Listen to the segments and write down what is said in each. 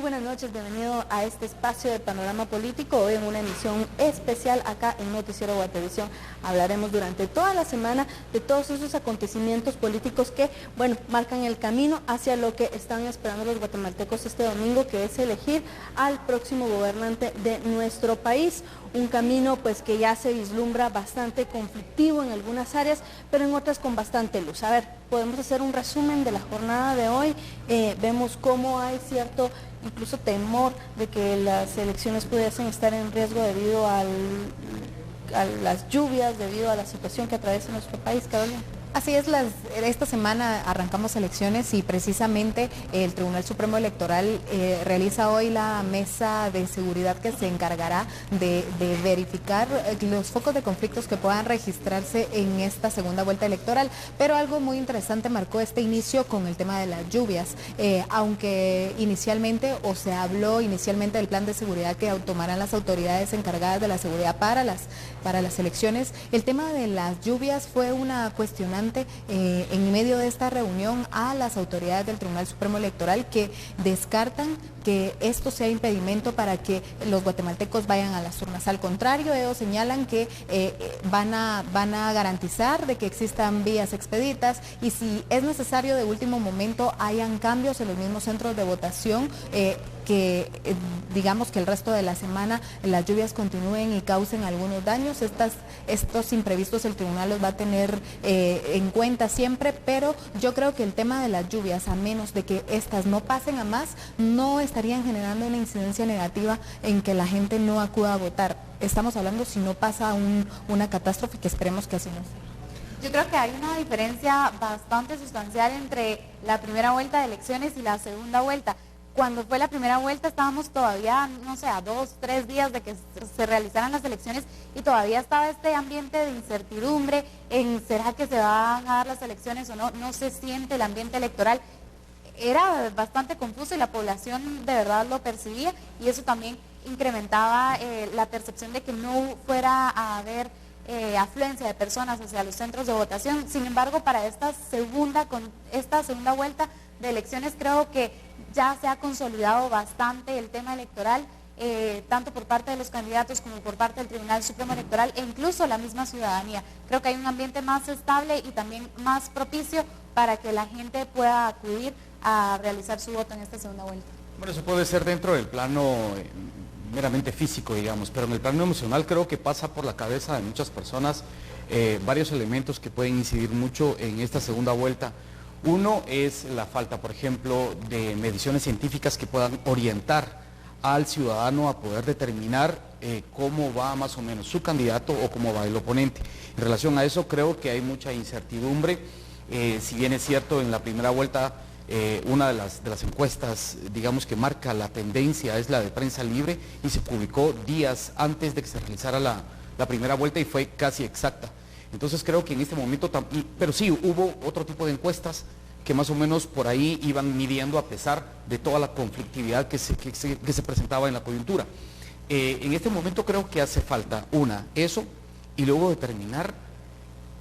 buenas noches, bienvenido a este espacio de Panorama Político. Hoy en una emisión especial acá en Noticiero Guatevisión hablaremos durante toda la semana de todos esos acontecimientos políticos que, bueno, marcan el camino hacia lo que están esperando los guatemaltecos este domingo, que es elegir al próximo gobernante de nuestro país. Un camino pues que ya se vislumbra bastante conflictivo en algunas áreas, pero en otras con bastante luz. A ver, podemos hacer un resumen de la jornada de hoy. Vemos cómo hay cierto incluso temor de que las elecciones pudiesen estar en riesgo debido a las lluvias, debido a la situación que atraviesa nuestro país, Carolina. Así es, esta semana arrancamos elecciones y precisamente el Tribunal Supremo Electoral realiza hoy la mesa de seguridad que se encargará de verificar los focos de conflictos que puedan registrarse en esta segunda vuelta electoral. Pero algo muy interesante marcó este inicio con el tema de las lluvias. Aunque inicialmente, o se habló inicialmente del plan de seguridad que tomarán las autoridades encargadas de la seguridad para las elecciones, el tema de las lluvias fue una cuestionante en medio de esta reunión a las autoridades del Tribunal Supremo Electoral, que descartan que esto sea impedimento para que los guatemaltecos vayan a las urnas. Al contrario, ellos señalan que van a garantizar de que existan vías expeditas y si es necesario de último momento hayan cambios en los mismos centros de votación, que digamos que el resto de la semana las lluvias continúen y causen algunos daños. Estos imprevistos el tribunal los va a tener en cuenta siempre, pero yo creo que el tema de las lluvias, a menos de que estas no pasen a más, no estarían generando una incidencia negativa en que la gente no acuda a votar. Estamos hablando si no pasa una catástrofe, que esperemos que así no sea. Yo creo que hay una diferencia bastante sustancial entre la primera vuelta de elecciones y la segunda vuelta. Cuando fue la primera vuelta estábamos todavía, no sé, a 2, 3 días de que se realizaran las elecciones y todavía estaba este ambiente de incertidumbre en ¿será que se van a dar las elecciones o no? No se siente el ambiente electoral. Era bastante confuso y la población de verdad lo percibía y eso también incrementaba la percepción de que no fuera a haber afluencia de personas hacia los centros de votación. Sin embargo, para esta segunda vuelta de elecciones creo que ya se ha consolidado bastante el tema electoral, tanto por parte de los candidatos como por parte del Tribunal Supremo Electoral e incluso la misma ciudadanía. Creo que hay un ambiente más estable y también más propicio para que la gente pueda acudir a realizar su voto en esta segunda vuelta. Bueno, eso puede ser dentro del plano meramente físico, digamos, pero en el plano emocional creo que pasa por la cabeza de muchas personas varios elementos que pueden incidir mucho en esta segunda vuelta. Uno es la falta, por ejemplo, de mediciones científicas que puedan orientar al ciudadano a poder determinar cómo va más o menos su candidato o cómo va el oponente. En relación a eso creo que hay mucha incertidumbre. Si bien es cierto, en la primera vuelta una de las encuestas, digamos, que marca la tendencia es la de Prensa Libre y se publicó días antes de que se realizara la primera vuelta y fue casi exacta. Entonces creo que en este momento, pero sí hubo otro tipo de encuestas que más o menos por ahí iban midiendo a pesar de toda la conflictividad que se presentaba en la coyuntura. En este momento creo que hace falta eso y luego determinar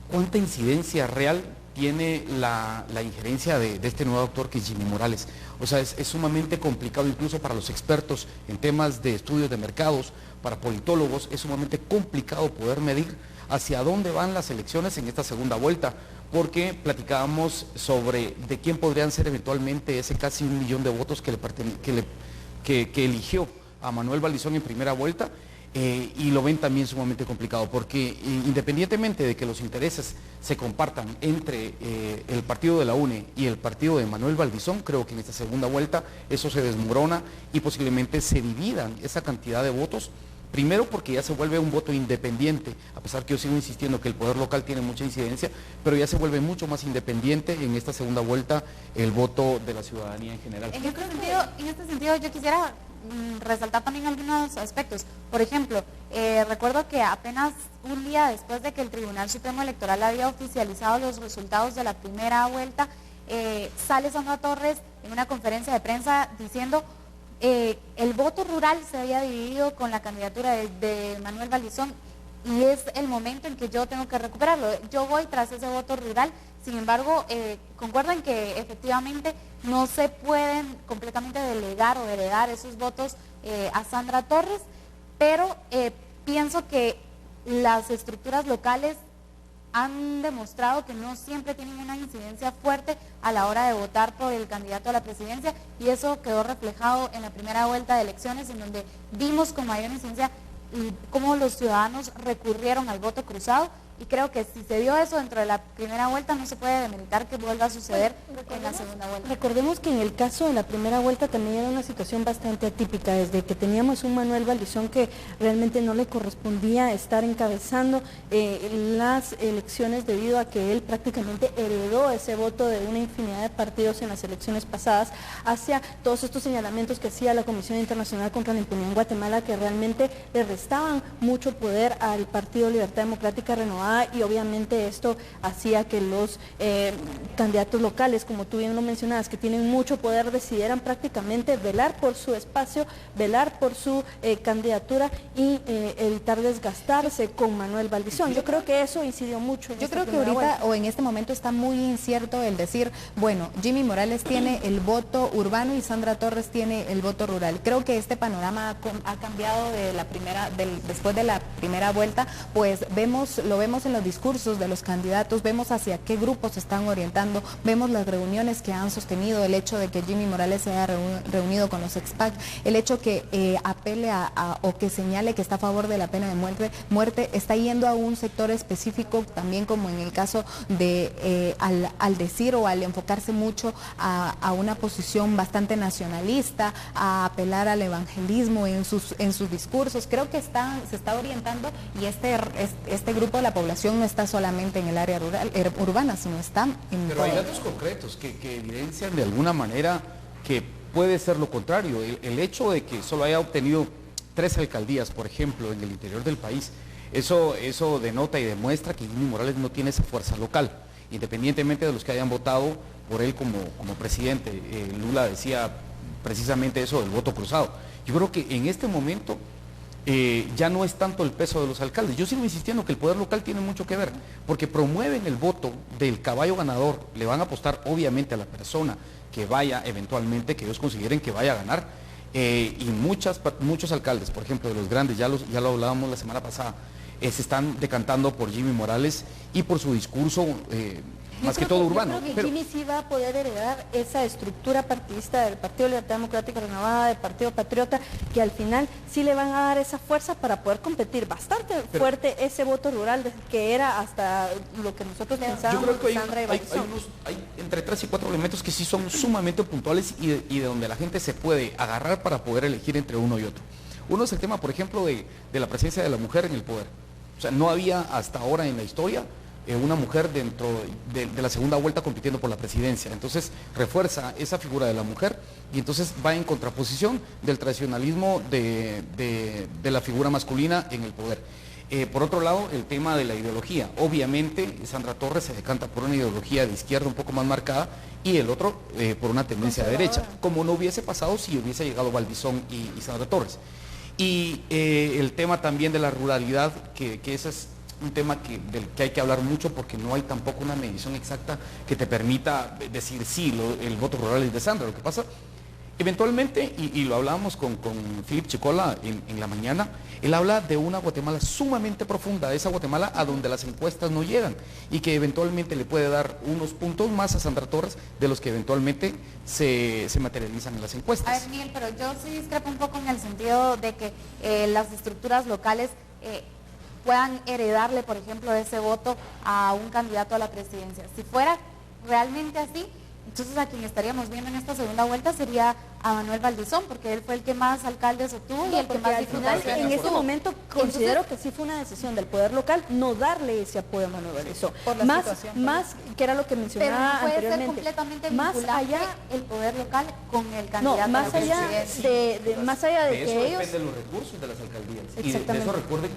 cuánta incidencia real tiene la injerencia de este nuevo actor que es Jimmy Morales. O sea, es sumamente complicado incluso para los expertos en temas de estudios de mercados, para politólogos, es sumamente complicado poder medir hacia dónde van las elecciones en esta segunda vuelta, porque platicábamos sobre de quién podrían ser eventualmente ese casi 1 millón de votos que eligió a Manuel Valdizón en primera vuelta, y lo ven también sumamente complicado, porque independientemente de que los intereses se compartan entre el partido de la UNE y el partido de Manuel Valdizón, creo que en esta segunda vuelta eso se desmorona y posiblemente se dividan esa cantidad de votos. Primero porque ya se vuelve un voto independiente, a pesar que yo sigo insistiendo que el poder local tiene mucha incidencia, pero ya se vuelve mucho más independiente en esta segunda vuelta el voto de la ciudadanía en general. En este sentido yo quisiera resaltar también algunos aspectos. Por ejemplo, recuerdo que apenas un día después de que el Tribunal Supremo Electoral había oficializado los resultados de la primera vuelta, sale Sandra Torres en una conferencia de prensa diciendo el voto rural se había dividido con la candidatura de Manuel Valdizón y es el momento en que yo tengo que recuperarlo. Yo voy tras ese voto rural Sin embargo, concuerdan que efectivamente no se pueden completamente delegar o heredar esos votos a Sandra Torres, pero pienso que las estructuras locales han demostrado que no siempre tienen una incidencia fuerte a la hora de votar por el candidato a la presidencia, y eso quedó reflejado en la primera vuelta de elecciones, en donde vimos con mayor incidencia cómo los ciudadanos recurrieron al voto cruzado, y creo que si se dio eso dentro de la primera vuelta, no se puede demeritar que vuelva a suceder en la segunda vuelta. Recordemos que en el caso de la primera vuelta también era una situación bastante atípica, desde que teníamos un Manuel Valdizón que realmente no le correspondía estar encabezando las elecciones, debido a que él prácticamente heredó ese voto de una infinidad de partidos en las elecciones pasadas, hacia todos estos señalamientos que hacía la Comisión Internacional contra la Impunidad en Guatemala, que realmente le restaban mucho poder al Partido Libertad Democrática Renovada, y obviamente esto hacía que los candidatos locales, como tú bien lo mencionabas, que tienen mucho poder, decidieran prácticamente velar por su espacio, velar por su candidatura y evitar desgastarse con Manuel Valdizón. Yo creo que eso incidió mucho. Yo creo que ahorita o en este momento está muy incierto el decir, bueno, Jimmy Morales tiene el voto urbano y Sandra Torres tiene el voto rural. Creo que este panorama ha cambiado después de la primera vuelta, pues lo vemos en los discursos de los candidatos, vemos hacia qué grupos se están orientando, vemos las reuniones que han sostenido, el hecho de que Jimmy Morales se haya reunido con los exPAC, el hecho que apele o que señale que está a favor de la pena de muerte, está yendo a un sector específico, también como en el caso de al decir o al enfocarse mucho a una posición bastante nacionalista, a apelar al evangelismo en sus discursos. Creo que se está orientando, y este grupo de la población no está solamente en el área urbana, sino está en Pero hay datos concretos que evidencian de alguna manera que puede ser lo contrario. El hecho de que solo haya obtenido 3 alcaldías, por ejemplo, en el interior del país, eso denota y demuestra que Jimmy Morales no tiene esa fuerza local, independientemente de los que hayan votado por él como presidente. Lula decía precisamente eso del voto cruzado. Yo creo que en este momento ya no es tanto el peso de los alcaldes. Yo sigo insistiendo que el poder local tiene mucho que ver, porque promueven el voto del caballo ganador, le van a apostar obviamente a la persona que vaya eventualmente, que ellos consideren que vaya a ganar, y muchos alcaldes, por ejemplo, de los grandes, ya lo hablábamos la semana pasada, se están decantando por Jimmy Morales y por su discurso más que todo urbano. Yo creo que Jimmy sí va a poder heredar esa estructura partidista del Partido Libertad Democrática Renovada, del Partido Patriota, que al final sí le van a dar esa fuerza para poder competir bastante fuerte ese voto rural, que era hasta lo que nosotros pensábamos. Yo creo que Sandra y Valdizón. hay entre 3 y 4 elementos que sí son sumamente puntuales y de donde la gente se puede agarrar para poder elegir entre uno y otro. Uno es el tema, por ejemplo, de la presencia de la mujer en el poder. O sea, no había hasta ahora en la historia una mujer dentro de la segunda vuelta compitiendo por la presidencia. Entonces refuerza esa figura de la mujer y entonces va en contraposición del tradicionalismo de la figura masculina en el poder. Por otro lado, el tema de la ideología. Obviamente Sandra Torres se decanta por una ideología de izquierda un poco más marcada y el otro por una tendencia de derecha, como no hubiese pasado si hubiese llegado Valdizón y Sandra Torres. Y el tema también de la ruralidad, que ese es un tema del que hay que hablar mucho, porque no hay tampoco una medición exacta que te permita decir sí, el voto rural es de Sandra. Lo que pasa, eventualmente, y lo hablábamos con Philip Chicola en la mañana, él habla de una Guatemala sumamente profunda, esa Guatemala a donde las encuestas no llegan y que eventualmente le puede dar unos puntos más a Sandra Torres de los que eventualmente se materializan en las encuestas. A ver, Miguel, pero yo sí discrepo un poco en el sentido de que las estructuras locales puedan heredarle, por ejemplo, ese voto a un candidato a la presidencia. Si fuera realmente así, entonces a quien estaríamos viendo en esta segunda vuelta sería a Manuel Valdizón, porque él fue el que más alcaldes obtuvo y el que más al final, en este momento considero que sí fue una decisión del poder local no darle ese apoyo a Manuel Valdizón. Más que era lo que mencionaba puede anteriormente. Ser completamente más allá el poder local con el candidato. No, más allá más allá de que eso ellos depende de los recursos de las alcaldías. Exactamente. Y de eso recuerden,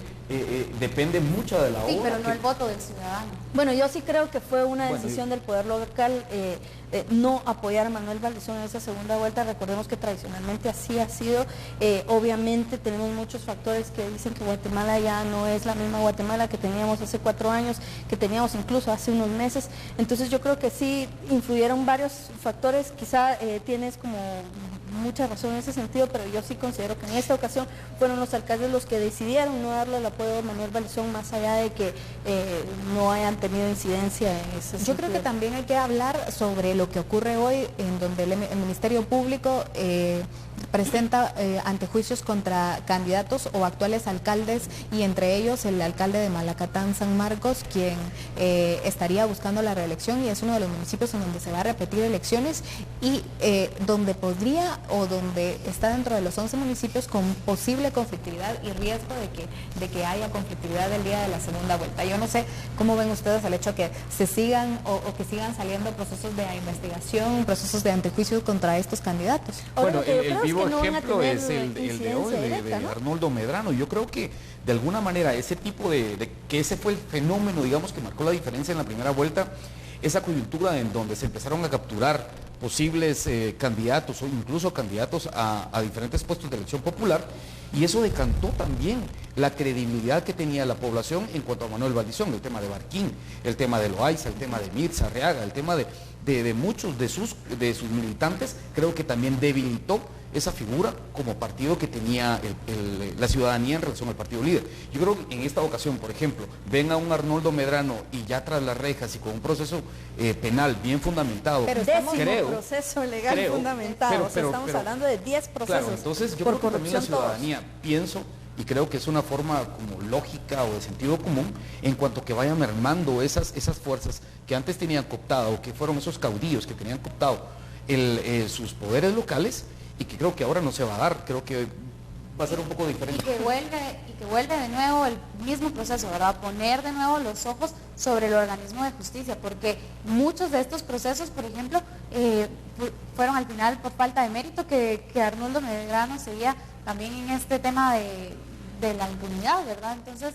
depende mucho de la obra. Sí, pero no el voto del ciudadano. Bueno, yo sí creo que fue una decisión del poder local no apoyar a Manuel Valdizón en esa segunda vuelta. Recordemos que tradicionalmente así ha sido. Obviamente tenemos muchos factores que dicen que Guatemala ya no es la misma Guatemala que teníamos hace 4 años, que teníamos incluso hace unos meses. Entonces yo creo que sí influyeron varios factores. Quizá tienes como mucha razón en ese sentido, pero yo sí considero que en esta ocasión fueron los alcaldes los que decidieron no darle el apoyo a Manuel Valdizón, más allá de que no hayan tenido incidencia en ese sentido. Yo creo que también hay que hablar sobre lo que ocurre hoy, en donde el Ministerio Público presenta antejuicios contra candidatos o actuales alcaldes, y entre ellos el alcalde de Malacatán, San Marcos, quien estaría buscando la reelección, y es uno de los municipios en donde se va a repetir elecciones, y donde podría, o donde está dentro de los 11 municipios con posible conflictividad y riesgo de que haya conflictividad el día de la segunda vuelta. Yo no sé cómo ven ustedes el hecho que se sigan o que sigan saliendo procesos de investigación, procesos de antejuicios contra estos candidatos. Bueno, el vivo ejemplo es el de hoy, de Arnoldo Medrano. Yo creo que de alguna manera ese tipo que ese fue el fenómeno, digamos, que marcó la diferencia en la primera vuelta, esa coyuntura en donde se empezaron a capturar posibles candidatos o incluso candidatos a diferentes puestos de elección popular, y eso decantó también la credibilidad que tenía la población en cuanto a Manuel Valdizón, el tema de Barquín, el tema de Loaiza, el tema de Mirza Arriaga, el tema de muchos de sus militantes. Creo que también debilitó esa figura como partido que tenía la ciudadanía en relación al partido líder. Yo creo que en esta ocasión, por ejemplo, ven a un Arnoldo Medrano y ya tras las rejas y con un proceso penal bien fundamentado. Pero creo, proceso legal fundamentado, estamos hablando de 10 procesos. Claro, entonces yo creo que también la ciudadanía, pienso, y creo que es una forma como lógica o de sentido común, en cuanto que vaya mermando esas fuerzas que antes tenían cooptado, o que fueron esos caudillos que tenían cooptado sus poderes locales, y que creo que ahora no se va a dar. Creo que va a ser un poco diferente. Y que vuelve de nuevo el mismo proceso, ¿verdad? Poner de nuevo los ojos sobre el organismo de justicia, porque muchos de estos procesos, por ejemplo, fueron al final por falta de mérito, que Arnoldo Medrano seguía también en este tema de la impunidad, ¿verdad? Entonces,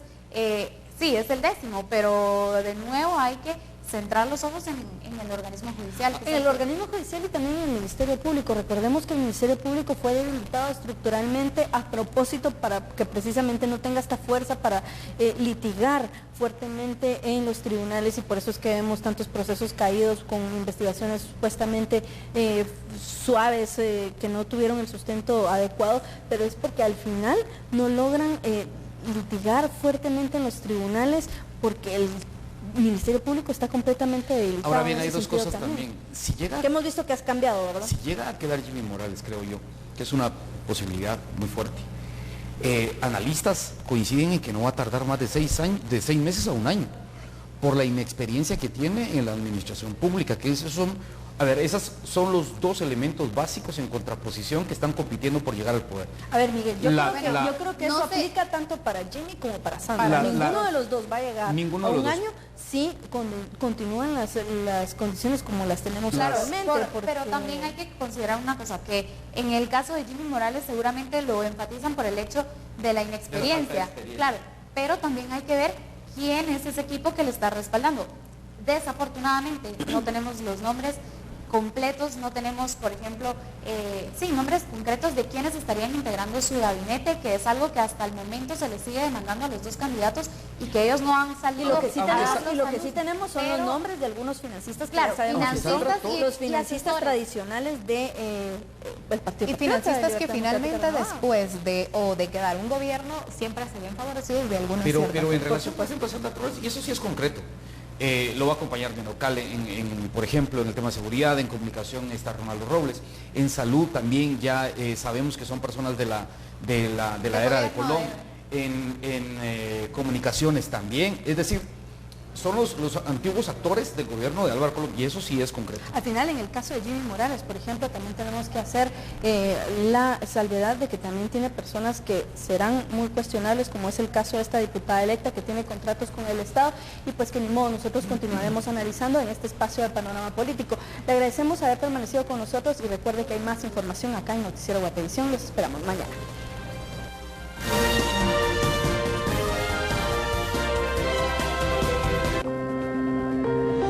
sí, es el 10º, pero de nuevo hay que centrar los ojos en el organismo judicial. En el organismo judicial y también en el Ministerio Público. Recordemos que el Ministerio Público fue debilitado estructuralmente a propósito para que precisamente no tenga esta fuerza para litigar fuertemente en los tribunales, y por eso es que vemos tantos procesos caídos con investigaciones supuestamente suaves, que no tuvieron el sustento adecuado, pero es porque al final no logran litigar fuertemente en los tribunales, porque el Ministerio Público está completamente debilitado. Ahora bien, hay dos cosas también. Que hemos visto que has cambiado, ¿verdad? Si llega a quedar Jimmy Morales, creo yo, que es una posibilidad muy fuerte. Analistas coinciden en que no va a tardar más de 6 meses a 1 año, por la inexperiencia que tiene en la administración pública, que esos son los 2 elementos básicos en contraposición que están compitiendo por llegar al poder. A ver, Miguel, yo creo que eso aplica tanto para Jimmy como para Sandra. Ninguno de los dos va a llegar a 1 año si continúan las condiciones como las tenemos actualmente. Pero también hay que considerar una cosa, que en el caso de Jimmy Morales seguramente lo enfatizan por el hecho de la inexperiencia. Claro, pero también hay que ver quién es ese equipo que le está respaldando. Desafortunadamente no tenemos los nombres completos, no tenemos, por ejemplo, nombres concretos de quienes estarían integrando su gabinete, que es algo que hasta el momento se les sigue demandando a los 2 candidatos y que ellos no han salido. Lo que sí tenemos son los nombres de algunos financistas, claro, los financistas tradicionales del Partido. Y financistas que finalmente después de quedar un gobierno siempre se ven favorecidos de alguna Pero en relación a Santa Cruz, y eso sí es concreto. Lo va a acompañar de local, por ejemplo, en el tema de seguridad. En comunicación está Ronaldo Robles. En salud también ya sabemos que son personas de la era de Colón. En comunicaciones también. Es decir, son los antiguos actores del gobierno de Álvaro Colón, y eso sí es concreto. Al final, en el caso de Jimmy Morales, por ejemplo, también tenemos que hacer la salvedad de que también tiene personas que serán muy cuestionables, como es el caso de esta diputada electa que tiene contratos con el Estado, y pues que ni modo, nosotros continuaremos analizando en este espacio de Panorama Político. Le agradecemos haber permanecido con nosotros, y recuerde que hay más información acá en Noticiero Guatevisión. Los esperamos mañana.